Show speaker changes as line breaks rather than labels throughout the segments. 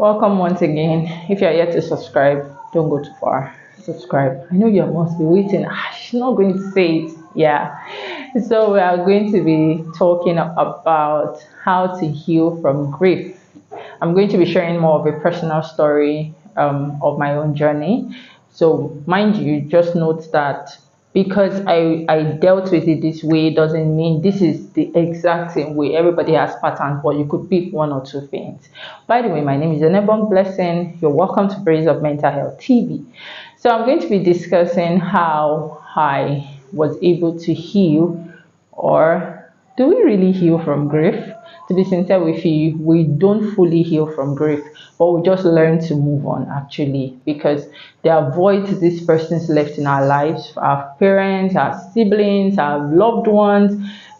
Welcome once again. If you're yet to subscribe, don't go too far. Subscribe. I know you must be waiting. She's not going to say it. Yeah. So we are going to be talking about how to heal from grief. I'm going to be sharing more of a personal story of my own journey. So mind you, just note that because I dealt with it this way doesn't mean this is the exact same way. Everybody has patterns, but you could pick one or two things. By the way, my name is Enebong Blessing. You're welcome to Praise of Mental Health TV. So I'm going to be discussing how I was able to heal, or do we really heal from grief? To be sincere with you, we don't fully heal from grief, but we just learn to move on actually, because there are voids these persons left in our lives, our parents, our siblings, our loved ones,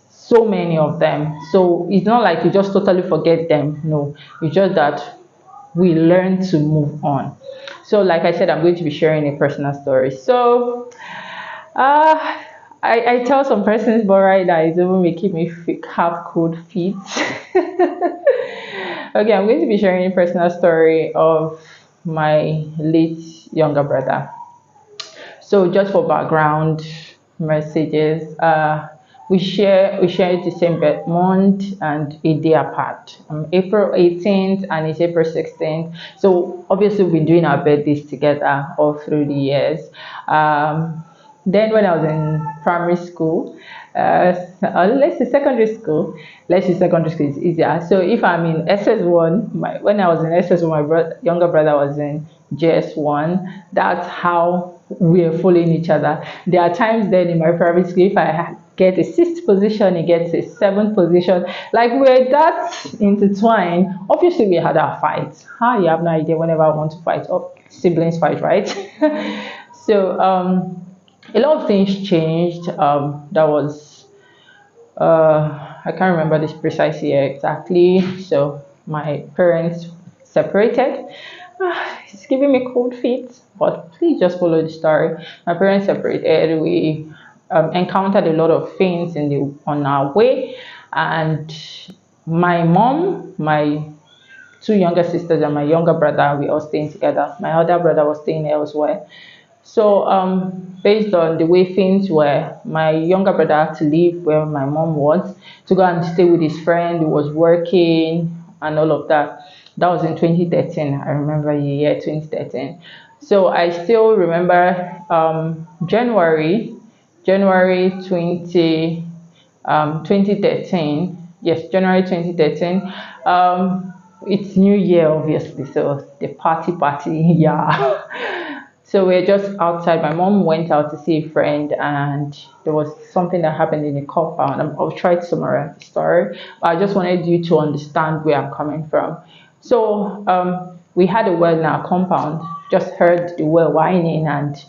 so many of them. So it's not like you just totally forget them. No, it's just that we learn to move on. So like I said, I'm going to be sharing a personal story. So uh I tell some persons, but right now it's even making me have cold feet. Okay, I'm going to be sharing a personal story of my late younger brother. So just for background messages, we share the same birth month and a day apart. April 18th and it's April 16th. So obviously we've been doing our birthdays together all through the years. Then when I was in primary school, let's say secondary school, let's say secondary school is easier. So if I'm in SS1, when I was in SS1, my younger brother was in JS1. That's how we're following each other. There are times then in my primary school, if I get a sixth position, he gets a seventh position. Like we're that intertwined. Obviously, we had our fights. You have no idea whenever I want to fight. Oh, siblings fight, right? So a lot of things changed. That was I can't remember this precise year exactly. So my parents separated. It's giving me cold feet, but please just follow the story. My parents separated. We encountered a lot of things on our way, and my mom, my two younger sisters, and my younger brother, we all staying together. My other brother was staying elsewhere. So, based on the way things were, my younger brother had to leave where my mom was to go and stay with his friend who was working and all of that. That was in 2013. I remember the year 2013. So I still remember January 2013. Yes, January 2013. It's New Year, obviously, so the party, yeah. So we're just outside. My mom went out to see a friend, and there was something that happened in the compound. I'll try to summarize the story, but I just wanted you to understand where I'm coming from. So we had a well in our compound, just heard the well whining, and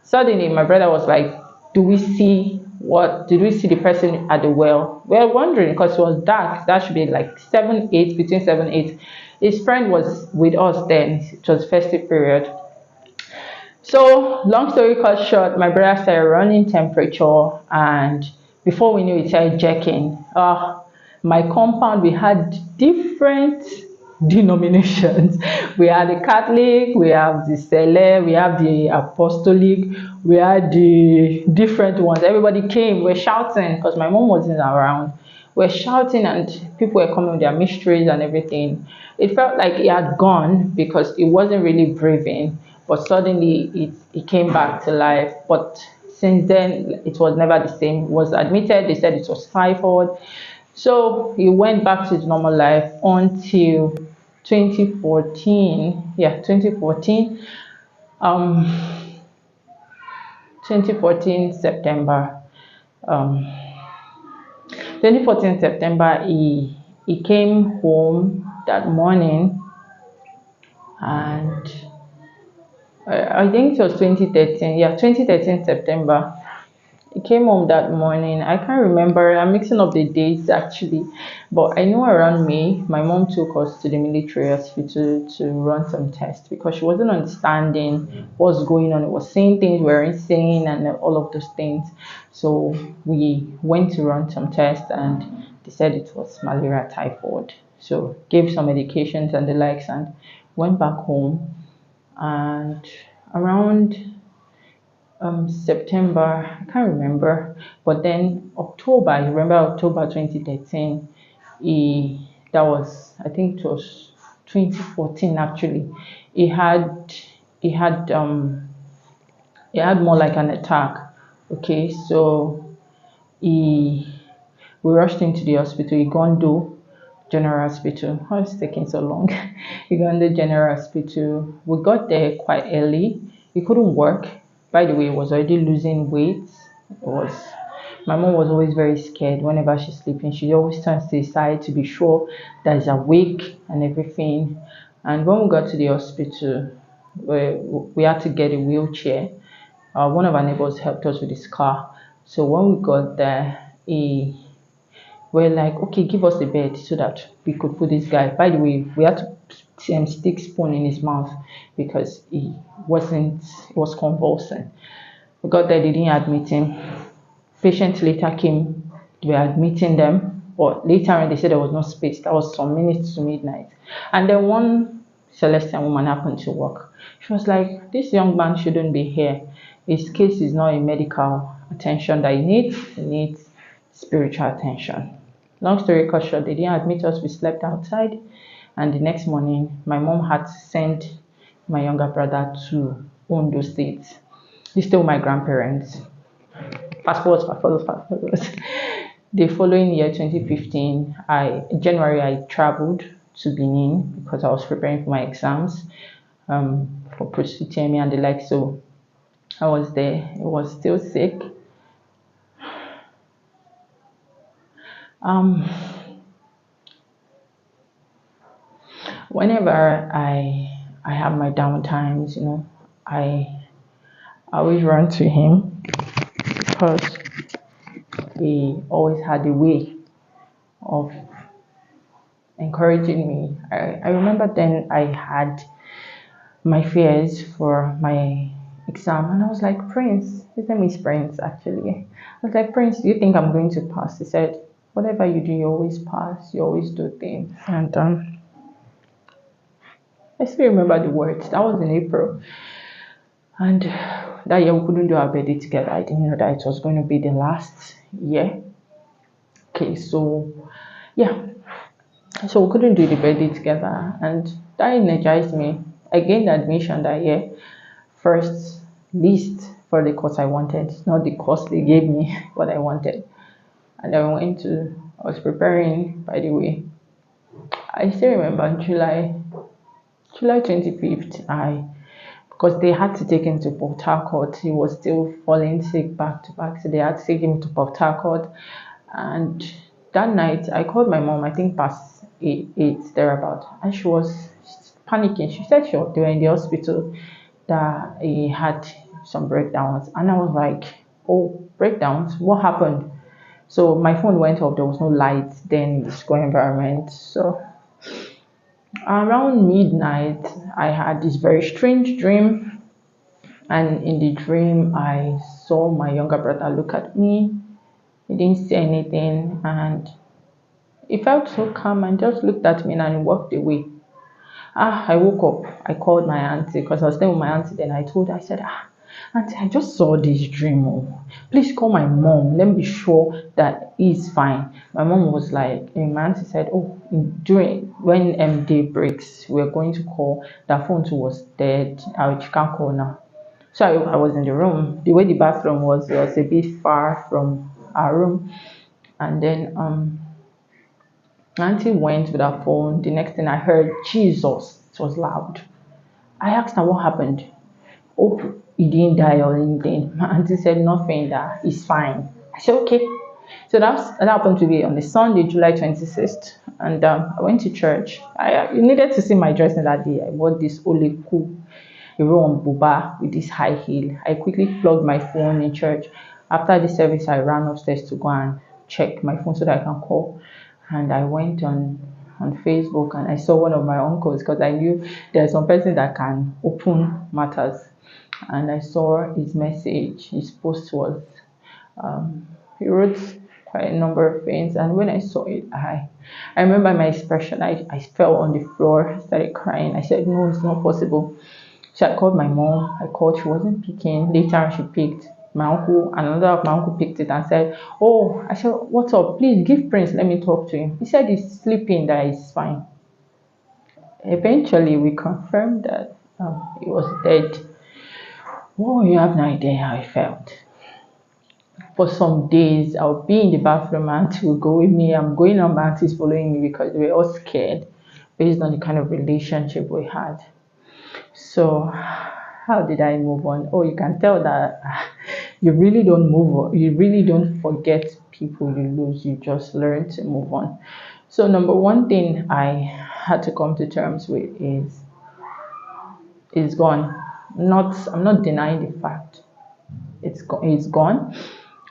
suddenly my brother was like, did we see the person at the well? We were wondering because it was dark. That should be like 7, 8, between 7, 8. His friend was with us then. It was festive period. So, long story cut short, my brother started running temperature, and before we knew it, started jerking. My compound, we had different denominations. We had the Catholic, we have the Cele, we have the Apostolic, we had the different ones. Everybody came, we're shouting because my mom wasn't around. We're shouting, and people were coming with their mysteries and everything. It felt like it had gone because it wasn't really breathing, but suddenly it came back to life. But since then, it was never the same. It was admitted, they said it was typhoid. So he went back to his normal life until 2014. Yeah, 2014. 2014 September. 2014 September, he came home that morning, and I think it was 2013. Yeah, 2013 September. He came home that morning. I can't remember. I'm mixing up the dates actually, but I know around May, my mom took us to the military hospital to run some tests because she wasn't understanding what's going on. It was saying things were insane and all of those things. So we went to run some tests, and they said it was malaria typhoid. So gave some medications and the likes, and went back home. And around September, I can't remember, but then October, I remember October 2013, that was, I think it was 2014 actually. He had, he had, um, he had more like an attack. Okay, so he, we rushed him to the hospital, Igondo General Hospital. Why is it taking so long? Igondo General Hospital. We got there quite early. He couldn't work. By the way, he was already losing weight. It was My mom was always very scared whenever she's sleeping. She always turns to the side to be sure that he's awake and everything. And when we got to the hospital, we had to get a wheelchair. One of our neighbors helped us with his car. So when we got there, he were like, okay, give us the bed so that we could put this guy. By the way, we had to stick spoon in his mouth because he was convulsing. We got there, they didn't admit him. Patients later came, they were admitting them, but later on they said there was no space. That was some minutes to midnight. And then one Celestial woman happened to work. She was like, this young man shouldn't be here. His case is not a medical attention that he needs spiritual attention. Long story cut short, they didn't admit us, we slept outside. And the next morning, my mom had to send my younger brother to Ondo State. He's still my grandparents. Fast forward, fast forward, fast forward. The following year, 2015, January, I traveled to Benin because I was preparing for my exams for post-UTME and the like. So I was there. I was still sick. Um, Whenever I have my down times, I always run to him because he always had a way of encouraging me. I remember then I had my fears for my exam, and I was like, Prince, his name is Prince actually. I was like, Prince, do you think I'm going to pass? He said, whatever you do, you always pass, you always do things. And I still remember the words. That was in April. And that year we couldn't do our birthday together. I didn't know that it was going to be the last year. Okay, so yeah, so we couldn't do the birthday together, and that energized me. I gained admission that year, first list for the course I wanted, not the course they gave me, what I wanted. And then I was preparing, by the way. I still remember July 25th, because they had to take him to Port Harcourt. He was still falling sick back to back, so they had to take him to Port Harcourt. And that night, I called my mom, I think past eight thereabout, and she was panicking. She said they were in the hospital, that he had some breakdowns. And I was like, oh, breakdowns? What happened? So my phone went off, there was no light then in the school environment. So around midnight, I had this very strange dream. And in the dream, I saw my younger brother look at me. He didn't say anything, and he felt so calm and just looked at me and he walked away. I woke up. I called my auntie because I was staying with my auntie. Then I told her, I said, auntie, I just saw this dream. Oh. Please call my mom. Let me be sure that he's fine. My mom was like, and my auntie said, oh, during when day breaks, we're going to call. That phone too was dead. She can't call now. So I was in the room. The way the bathroom was, it was a bit far from our room. And then auntie went with her phone. The next thing I heard, Jesus. It was loud. I asked her what happened. Hope he didn't die or anything. My auntie said nothing, that he's fine. I said okay. So that happened to be on the Sunday, July 26th. And I went to church. You needed to see my dressing that day. I bought this Oleku, a row on buba with this high heel. I quickly plugged my phone in church. After the service, I ran upstairs to go and check my phone so that I can call. And I went on Facebook and I saw one of my uncles, because I knew there's some person that can open matters. And I saw his message. His post was, he wrote, quite a number of things. And when I saw it, I remember my expression. I fell on the floor, started crying. I said, no, it's not possible. So I called my mom. I called, she wasn't picking. Later she picked. My uncle, another of my uncle picked it and said, oh, I said, what's up? Please give Prince, let me talk to him. He said he's sleeping, that he's fine. Eventually we confirmed that he was dead. Oh, you have no idea how I felt. For some days, I'll be in the bathroom, my auntie will go with me. I'm going on, my auntie's following me because we were all scared based on the kind of relationship we had. So, how did I move on? Oh, you can tell that you really don't move on. You really don't forget people you lose. You just learn to move on. So, number one thing I had to come to terms with is gone. I'm not denying the fact it's gone.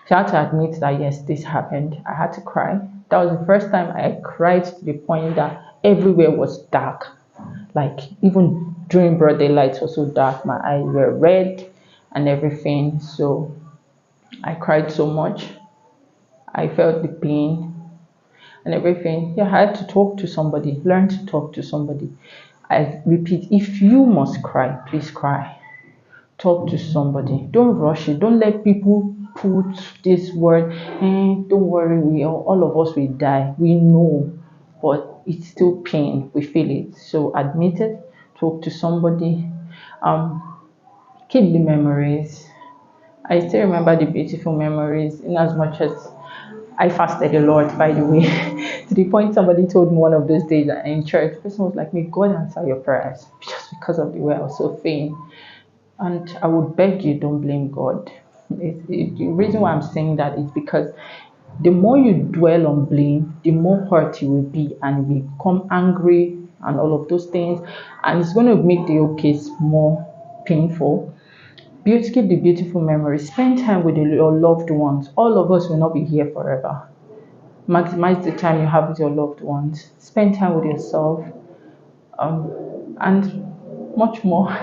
So I had to admit that yes, this happened. I had to cry. That was the first time I cried to the point that everywhere was dark. Like even during broad daylight, it was so dark. My eyes were red and everything. So I cried so much. I felt the pain and everything. Yeah, I had to talk to somebody, learn to talk to somebody. I repeat, if you must cry, please cry. Talk to somebody. Don't rush it. Don't let people put this word, don't worry, all of us will die. We know, but it's still pain. We feel it. So admit it. Talk to somebody. Um, keep the memories. I still remember the beautiful memories in as much as I fasted a lot, by the way, to the point somebody told me one of those days in church, the person was like, may God answer your prayers just because of the way I was so faint. And I would beg you, don't blame God. The reason why I'm saying that is because the more you dwell on blame, the more hurt you will be and you become angry and all of those things. And it's going to make the whole case more painful. Keep the beautiful memories. Spend time with your loved ones. All of us will not be here forever. Maximize the time you have with your loved ones. Spend time with yourself. And much more.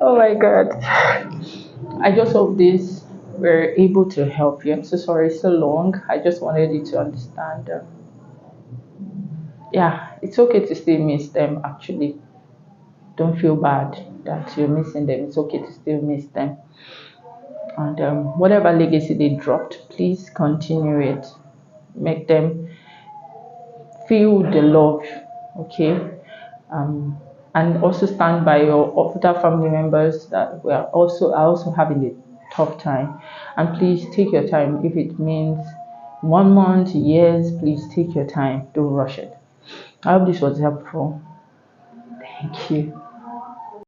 Oh my God. I just hope this were able to help you. I'm so sorry it's so long. I just wanted you to understand. Yeah, it's okay to still miss them actually. Don't feel bad that you're missing them. It's okay to still miss them. And whatever legacy they dropped, please continue it. Make them feel the love, okay? Um, and also stand by your other family members that are also having a tough time. And please take your time. If it means 1 month, years, please take your time. Don't rush it. I hope this was helpful. Thank you.